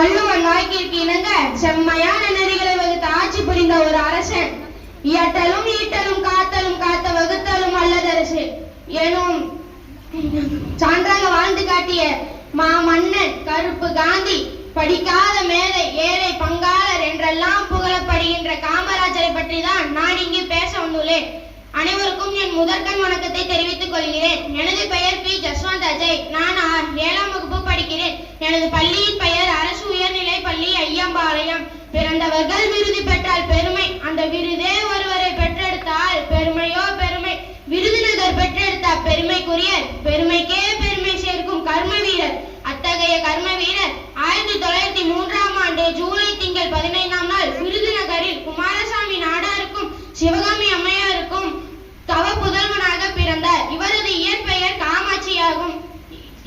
வள்ளுவன் வாக்கிற்கு இணங்க செம்மையான நெறிகளை வகுத்து ஆட்சி புரிந்த ஒரு அரசன். இயற்றலும் ஈட்டலும் காத்தலும் காத்த வகுத்தலும் அல்லதரசு எனும் சான்றாக வாழ்ந்து காட்டிய மாமன்னன் கருப்பு காந்தி, படிக்காத மேதை ஏழை பங்காளர் என்றெல்லாம் புகழப்படுகின்ற காமராஜரை பற்றி தான் நான் இங்கு பேச வந்துள்ளேன். அனைவருக்கும் என் முதற்கண் வணக்கத்தை தெரிவித்துக் கொள்கிறேன். எனது பெயர் பி. ஜஸ்வந்த் அஜய். நான் 7ஆம் வகுப்பு படிக்கிறேன். எனது பள்ளியின் பெயர் அரசு உயர்நிலை பள்ளி ஐயம்பாளையம். பிறந்தவர்கள் விருது பெற்றால் பெருமை, அந்த விருதே ஒருவரை பெற்றெடுத்தால் பெருமையோ பெருமை. விருதுநகர் பெற்றெடுத்த பெருமைக்குரிய பெருமைக்கே பெருமை சேர்க்கும் கர்ம வீரர். அத்தகைய கர்ம வீரர் 1903ஆம் ஆண்டு ஜூலை திங்கள் 15ஆம் நாள் விருதுநகரில் குமாரசாமி நாடாருக்கும் சிவகாமி அம்மையாருக்கும் தவ புதல்வனாக பிறந்தார். இவரது இயற்பெயர் காமாட்சியாகும்.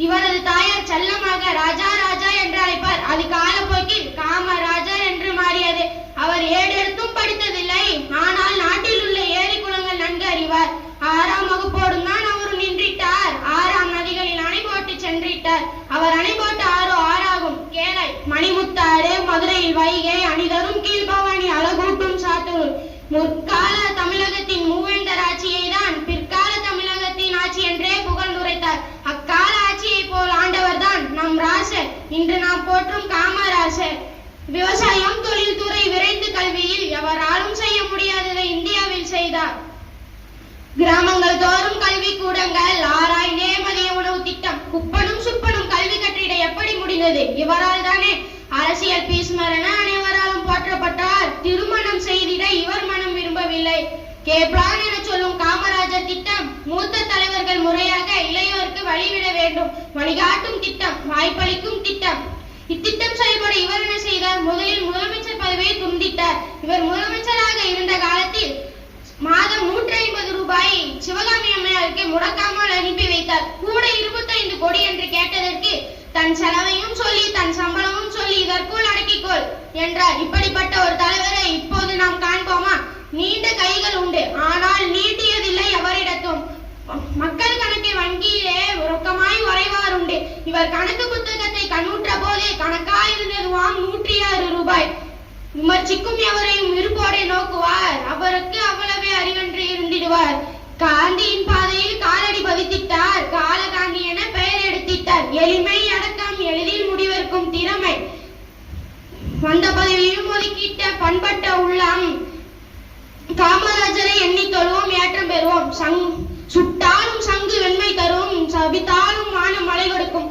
இவரது தாயார் செல்லமாக ராஜா ராஜா என்று அழைப்பார். அது காலப்போக்கில் காமராஜர் என்று மாறியது. அவர் ஏடெடுத்தும் படித்ததில்லை. ஆனால் நாட்டில் உள்ள ஏரி குளங்கள் நன்கு அறிவார். 6ஆம் வகுப்போடும் தான் அவர் நின்றிட்டார். 6ஆம் நதிகளில் அணை போட்டு சென்றிட்டார். அவர் அணை போட்ட ஆறு ஆறாகும். கேளை, மணிமுத்தாறு, மதுரையில் வைகை, அணிதரும் கீழ்பவானி, அழகூட்டும் சாத்தூர். முற்கால தமிழகத்தின் மூவேந்தர் ஆட்சியை தான் பிற்கால தமிழகத்தின் ஆட்சி என்றே புகழ்ந்துரைத்தார். அக்கால ஆட்சியை போல் ஆண்டவர் தான் நம் ராசர், இன்று நாம் போற்றும் காமராசர். விவசாயம், தொழில்துறை, விரைந்து கல்வியில் எவராலும் செய்ய முடியாததை இந்தியாவில் செய்தார். கிராமங்கள் தோறும் கல்வி கூடங்கள், ஆராய்ந்தே மதிய உணவு திட்டம், குப்பனும் சுப்பனும் கல்வி கற்றிட எப்படி முடிந்தது? இவரால் தானே. அரசியல் பீஸ்மரன அனைவராலும் போற்றப்பட்டார். திருமணம் செய்திட இவர் மனம் விரும்பவில்லை. கேப்ளான் என சொல்லும் காமராஜர் திட்டம் மூத்த தலைவர்கள் முறையாக இளையோருக்கு வழிவிட வேண்டும், வழிகாட்டும் திட்டம், வாய்ப்பளிக்கும் திட்டம். இத்திட்டம் செயல்பட இவர் என்ன செய்தார்? முதலில் முதலமைச்சர் பதவியை துண்டித்தார். இவர் முதலமைச்சராக இருந்த காலத்தில் மாதம் 150 ரூபாய் சிவகாமி அம்மையாருக்கு முடக்காமல் அனுப்பி வைத்தார். கூட 25 கோடி என்று கேட்டதற்கு தன் செலவையும் சொல்லி தன் சம்பளமும் சொல்லி இதற்குள் அடக்கிக்கொள் என்றார். இப்படிப்பட்ட ஒரு தலைவரை இப்போது நாம் காண்போமா? நீண்ட கைகள் உண்டு, ஆனால் நீட்டியதில்லை எவரிடத்தும். மக்கள் கணக்கை வங்கியிலே ரொக்கமாய் உறைவார் உண்டு. இவர் கணக்கு புத்தகத்தை கண்ணுற்ற போதே கணக்காயிருந்ததுவாம் 106 ரூபாய். விமர்சிக்கும் எவரையும் இருப்போடே நோக்குவார். அவருக்கு அவ்வளவே அறிவென்று இருந்திடுவார். காந்தியின் பாதையில் காலடி பதித்திட்டார். காலகாந்தி என பெயர் எடுத்திட்டார். எளிமை, அடக்கம், எளிதில் முடிவெடுக்கும் திறமை, வந்த பதவியும் ஒதுக்கிட்ட பண்பட்ட உள்ளம். காமராஜரை எண்ணி தொழுவோம், ஏற்றம் பெறுவோம். சுட்டாலும் சங்கு வெண்மை தரும், சபித்தாலும் வானம் மழை கொடுக்கும்.